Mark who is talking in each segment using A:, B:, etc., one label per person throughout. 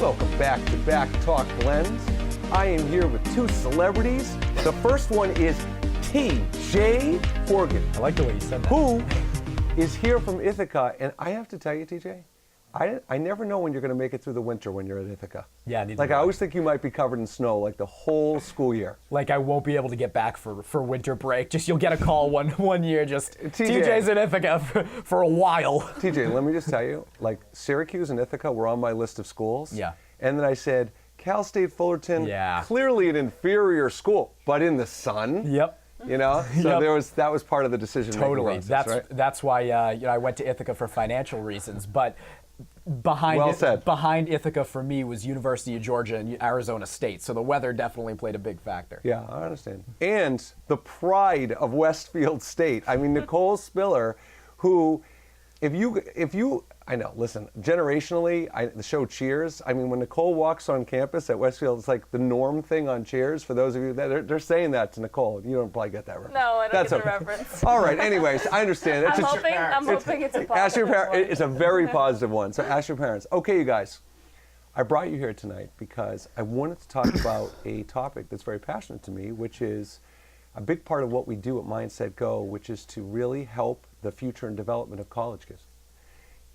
A: Welcome back to Back Talk Blends. I am here with two celebrities. The first one is TJ Horgan.
B: I like the way you said that.
A: Who is here from Ithaca. And I have to tell you, TJ, I never know when you're going to make it through the winter when you're at Ithaca.
B: Yeah, neither
A: Like,
B: do
A: I always think you might be covered in snow, like the whole school year.
B: Like, I won't be able to get back for winter break. Just, you'll get a call one year, just,
A: TJ.
B: TJ's in Ithaca for a while.
A: TJ, let me just tell you, like, Syracuse and Ithaca were on my list of schools.
B: Yeah.
A: And then I said, Cal State Fullerton,
B: Yeah.
A: clearly an inferior school, but in the sun.
B: Yep.
A: You know, so
B: Yep.
A: that was part of the decision-making
B: Totally.
A: process, right?
B: That's why I went to Ithaca for financial reasons, but behind
A: Well said.
B: behind Ithaca for me was University of Georgia and Arizona State, so the weather definitely played a big factor.
A: Yeah, I understand. And the pride of Westfield State. I mean, Nicole Spiller, who, if you, I know, listen, generationally, the show Cheers, I mean, when Nicole walks on campus at Westfield, it's like the norm thing on Cheers. For those of you that they're saying that to Nicole. You don't probably get that reference.
C: No, I don't
A: That's
C: get the
A: okay.
C: reference.
A: All right, anyways, I understand.
C: I'm hoping it's a positive
A: Ask your parents.
C: one.
A: It's a very positive one. So ask your parents. Okay, you guys, I brought you here tonight because I wanted to talk about a topic that's very passionate to me, which is a big part of what we do at MindsetGo, which is to really help the future and development of college kids.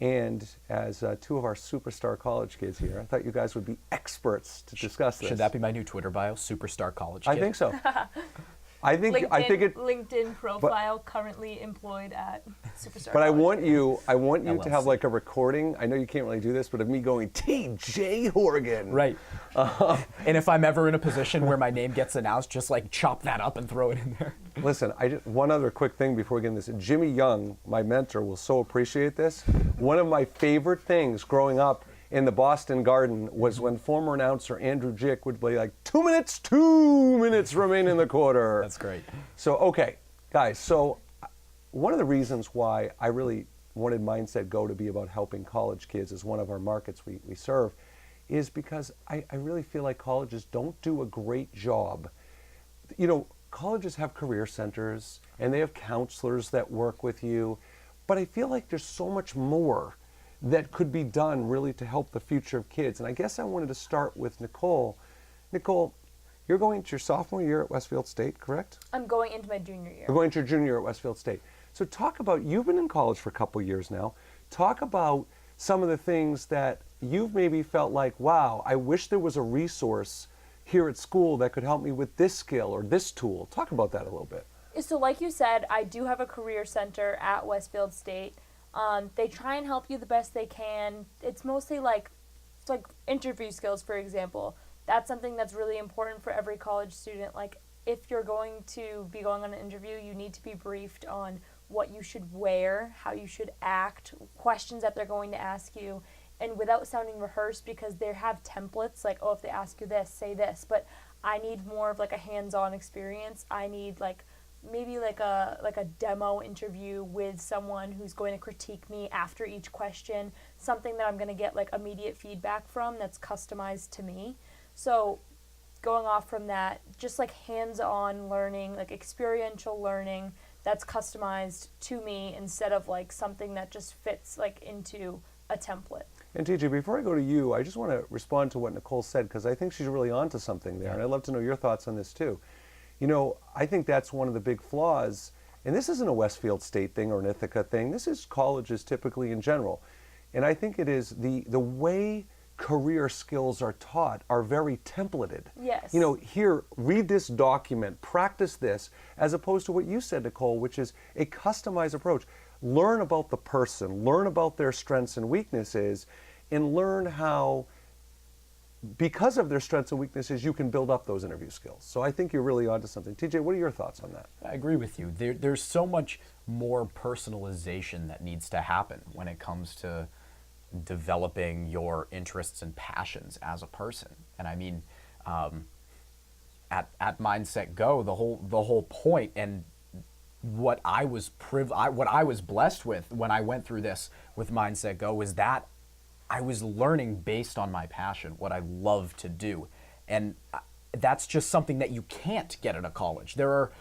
A: And as two of our superstar college kids here, I thought you guys would be experts to discuss this.
B: Should that be my new Twitter bio, Superstar College Kid?
A: I think so. I think it.
C: LinkedIn profile currently employed at Superstar.
A: But I
C: College.
A: want you to have
B: LLC.
A: like a recording. I know you can't really do this, but of me going TJ Horgan.
B: Right. And if I'm ever in a position where my name gets announced, just like chop that up and throw it in there.
A: Listen, one other quick thing before we get into this. Jimmy Young, my mentor, will so appreciate this. One of my favorite things growing up in the Boston Garden was when former announcer Andrew Jick would be like, 2 minutes remain in the quarter.
B: That's great.
A: So, okay, guys, so one of the reasons why I really wanted MindsetGo to be about helping college kids as one of our markets we serve is because I really feel like colleges don't do a great job. You know, colleges have career centers and they have counselors that work with you, but I feel like there's so much more that could be done really to help the future of kids. And I guess I wanted to start with Nicole. Nicole, you're going to your sophomore year at Westfield State, correct?
C: I'm going into my junior year.
A: You're going to your junior year at Westfield State. So talk about, you've been in college for a couple of years now. Talk about some of the things that you've maybe felt like, wow, I wish there was a resource here at school that could help me with this skill or this tool. Talk about that a little bit.
C: So like you said, I do have a career center at Westfield State. They try and help you the best they can. It's mostly like interview skills, for example. That's something that's really important for every college student. Like, if you're going to be going on an interview, you need to be briefed on what you should wear, how you should act, questions that they're going to ask you, and without sounding rehearsed, because they have templates, like, oh, if they ask you this, say this. But I need more of like a hands-on experience. I need maybe like a demo interview with someone who's going to critique me after each question, something that I'm going to get like immediate feedback from that's customized to me. So going off from that, just like hands-on learning, like experiential learning that's customized to me instead of like something that just fits like into a template.
A: And TJ, before I go to you, I just want to respond to what Nicole said, because I think she's really onto something there, and I'd love to know your thoughts on this too. You know, I think that's one of the big flaws, and this isn't a Westfield State thing or an Ithaca thing. This is colleges typically in general. And I think it is the way career skills are taught are very templated.
C: Yes.
A: You know, here, read this document, practice this, as opposed to what you said, Nicole, which is a customized approach. Learn about the person, learn about their strengths and weaknesses, and learn how, because of their strengths and weaknesses, you can build up those interview skills. So I think you're really onto something. TJ, what are your thoughts on that?
B: I agree with you. There's so much more personalization that needs to happen when it comes to developing your interests and passions as a person. And I mean, at MindsetGo, the whole point and what I was blessed with when I went through this with MindsetGo was that I was learning based on my passion, what I love to do. And that's just something that you can't get at a college. There are,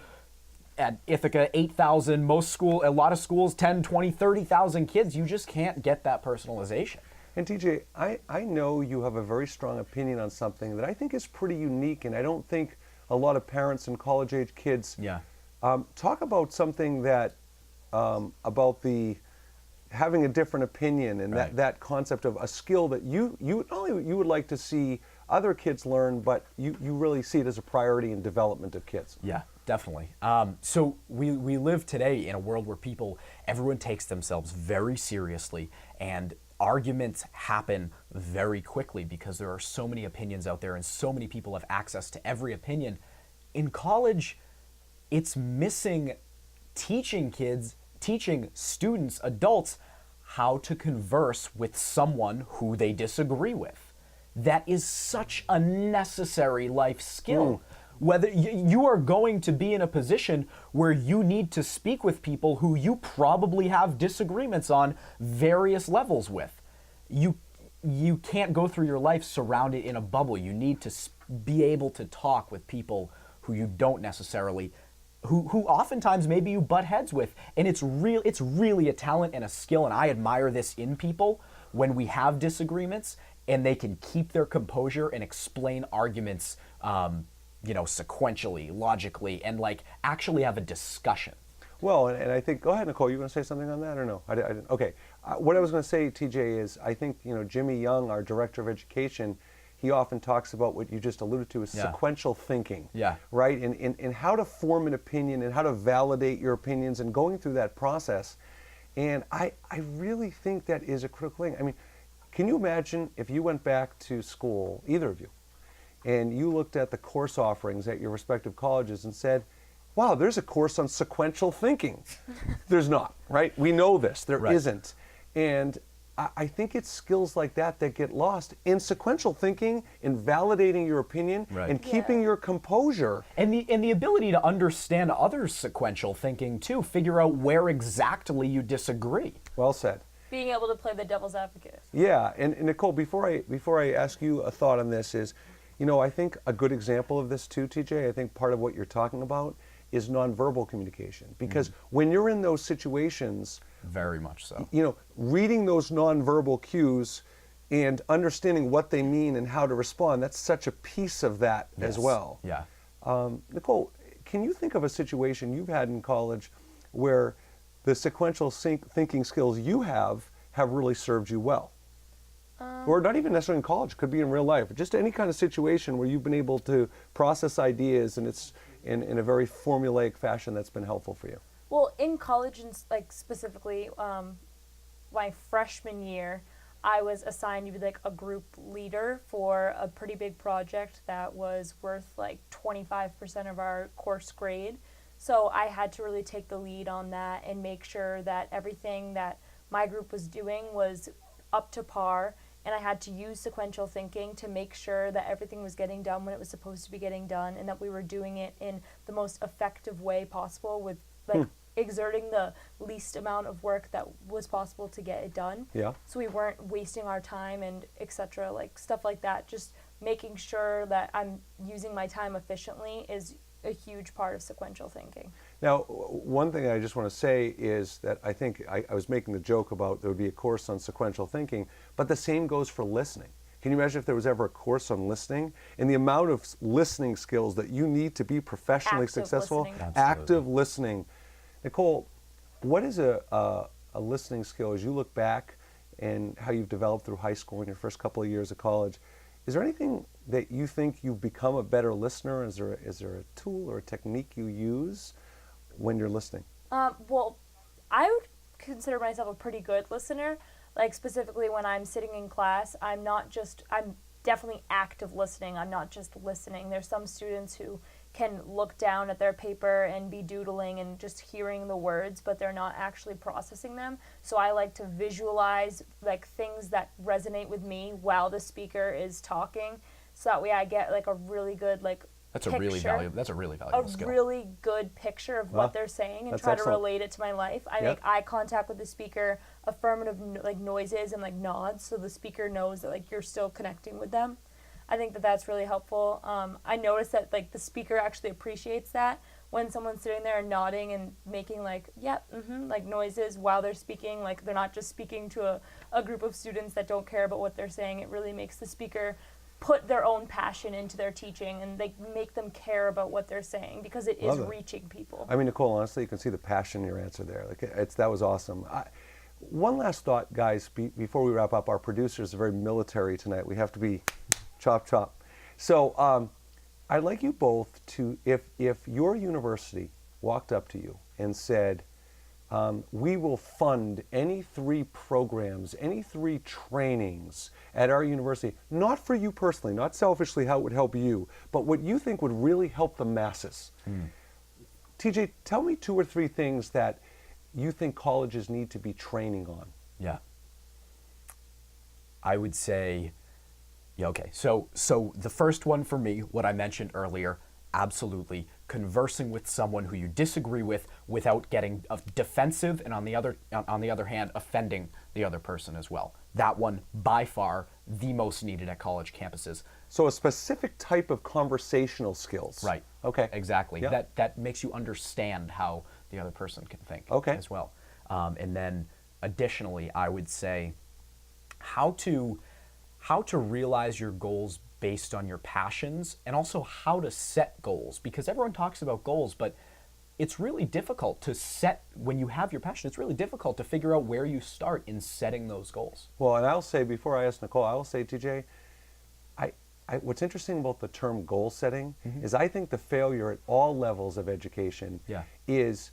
B: at Ithaca, 8,000, a lot of schools, 10, 20, 30,000 kids. You just can't get that personalization.
A: And TJ, I know you have a very strong opinion on something that I think is pretty unique, and I don't think a lot of parents and college-age kids
B: Yeah.
A: talk about something that about the having a different opinion and
B: Right.
A: that concept of a skill that you not only you would like to see other kids learn, but you really see it as a priority in development of kids.
B: Yeah, definitely. So we live today in a world where everyone takes themselves very seriously, and arguments happen very quickly because there are so many opinions out there and so many people have access to every opinion. In college, it's missing teaching students, adults, how to converse with someone who they disagree with. That is such a necessary life skill. Whether you are going to be in a position where you need to speak with people who you probably have disagreements on various levels with. You can't go through your life surrounded in a bubble. You need to be able to talk with people who you don't necessarily, who oftentimes maybe you butt heads with. And it's really a talent and a skill, and I admire this in people when we have disagreements and they can keep their composure and explain arguments sequentially, logically, and like actually have a discussion.
A: Well, and I think, go ahead, Nicole, you want to say something on that or no? I didn't. Okay. What I was going to say, TJ, is I think, Jimmy Young, our director of education, he often talks about what you just alluded to is sequential thinking.
B: Yeah.
A: Right? And how to form an opinion and how to validate your opinions and going through that process. And I really think that is a critical thing. I mean, can you imagine if you went back to school, either of you, and you looked at the course offerings at your respective colleges and said, wow, there's a course on sequential thinking. There's not, right? We know this. There
B: Right.
A: isn't. And I think it's skills like that get lost in sequential thinking, in validating your opinion,
B: Right.
A: and keeping your composure.
B: And the ability to understand others' sequential thinking too, figure out where exactly you disagree.
A: Well said.
C: Being able to play the devil's advocate.
A: Yeah, and Nicole, before I ask you a thought on this is, I think a good example of this too, TJ, I think part of what you're talking about is nonverbal communication. Because when you're in those situations,
B: Very much so.
A: reading those nonverbal cues and understanding what they mean and how to respond, that's such a piece of that as
B: Yes.
A: well.
B: Yeah.
A: Nicole, can you think of a situation you've had in college where the sequential thinking skills you have really served you well? Or not even necessarily in college, could be in real life. Just any kind of situation where you've been able to process ideas and it's in a very formulaic fashion that's been helpful for you.
C: Well, in college, and specifically my freshman year, I was assigned to be like a group leader for a pretty big project that was worth like 25% of our course grade. So I had to really take the lead on that and make sure that everything that my group was doing was up to par, and I had to use sequential thinking to make sure that everything was getting done when it was supposed to be getting done, and that we were doing it in the most effective way possible with exerting the least amount of work that was possible to get it done.
A: Yeah.
C: So we weren't wasting our time and etc. Like stuff like that. Just making sure that I'm using my time efficiently is a huge part of sequential thinking.
A: Now, one thing I just want to say is that I think I was making the joke about there would be a course on sequential thinking, but the same goes for listening. Can you imagine if there was ever a course on listening and the amount of listening skills that you need to be professionally
C: Active
A: successful?
C: listening.
B: Absolutely.
A: Active listening. Nicole, what is a listening skill as you look back and how you've developed through high school and your first couple of years of college? Is there anything that you think you've become a better listener? Is there a tool or a technique you use when you're listening?
C: Well, I would consider myself a pretty good listener. Like specifically when I'm sitting in class, I'm definitely active listening. I'm not just listening. There's some students who can look down at their paper and be doodling and just hearing the words, but they're not actually processing them. So I like to visualize like things that resonate with me while the speaker is talking, so that way I get like a really good
B: That's
C: picture,
B: a really valuable skill.
C: really good picture of
A: Well,
C: what they're saying and
A: that's
C: try
A: excellent.
C: to relate it to my life. I
A: Yep.
C: make eye contact with the speaker, affirmative noises and nods, so the speaker knows that you're still connecting with them. I think that that's really helpful. I noticed that the speaker actually appreciates that when someone's sitting there and nodding and making like, yeah, like noises while they're speaking, like they're not just speaking to a group of students that don't care about what they're saying. It really makes the speaker put their own passion into their teaching, and they make them care about what they're saying because it is reaching people.
A: I mean, Nicole, honestly, you can see the passion in your answer there. Like, that was awesome. One last thought, guys, before we wrap up. Our producers are very military tonight. We have to be chop chop. So I'd like you both to, if your university walked up to you and said, we will fund any 3 programs, any 3 trainings at our university, not for you personally, not selfishly how it would help you, but what you think would really help the masses. TJ, tell me 2 or 3 things that you think colleges need to be training on.
B: Yeah. I would say, yeah, okay. So the first one for me, what I mentioned earlier, absolutely conversing with someone who you disagree with without getting defensive, and on the other hand, offending the other person as well. That one, by far, the most needed at college campuses.
A: So a specific type of conversational skills.
B: Right.
A: Okay.
B: Exactly.
A: Yeah.
B: That makes you understand how the other person can think as well. And then additionally, I would say how to realize your goals based on your passions, and also how to set goals, because everyone talks about goals, but it's really difficult to set, when you have your passion, it's really difficult to figure out where you start in setting those goals.
A: Well, and I'll say, before I ask Nicole, I will say, TJ, what's interesting about the term goal setting is I think the failure at all levels of education is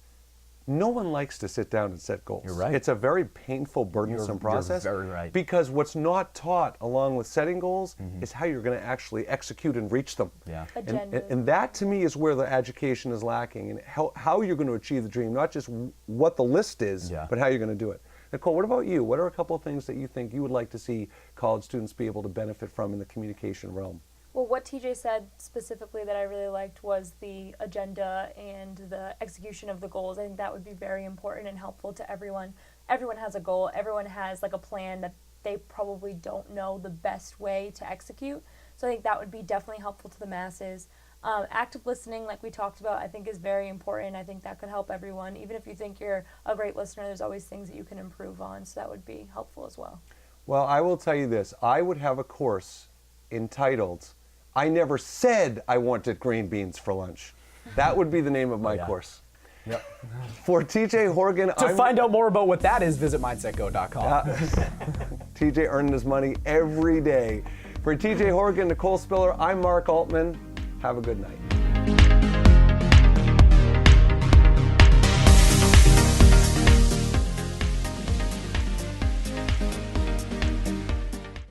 A: no one likes to sit down and set goals.
B: You're right.
A: It's a very painful, burdensome process.
B: You're very right.
A: Because what's not taught along with setting goals is how you're going to actually execute and reach them.
B: Yeah.
A: And that to me is where the education is lacking, and how you're going to achieve the dream, not just what the list is, but how you're going to do it. Nicole, what about you? What are a couple of things that you think you would like to see college students be able to benefit from in the communication realm?
C: Well, what TJ said specifically that I really liked was the agenda and the execution of the goals. I think that would be very important and helpful to everyone. Everyone has a goal. Everyone has like a plan that they probably don't know the best way to execute. So I think that would be definitely helpful to the masses. Active listening, like we talked about, I think is very important. I think that could help everyone. Even if you think you're a great listener, there's always things that you can improve on. So that would be helpful as well.
A: Well, I will tell you this. I would have a course entitled, I never said I wanted green beans for lunch. That would be the name of my course.
B: Yep.
A: For TJ Horgan,
B: to find out more about what that is, visit MindsetGo.com.
A: TJ earning his money every day. For TJ Horgan, Nicole Spiller, I'm Mark Altman. Have a good night.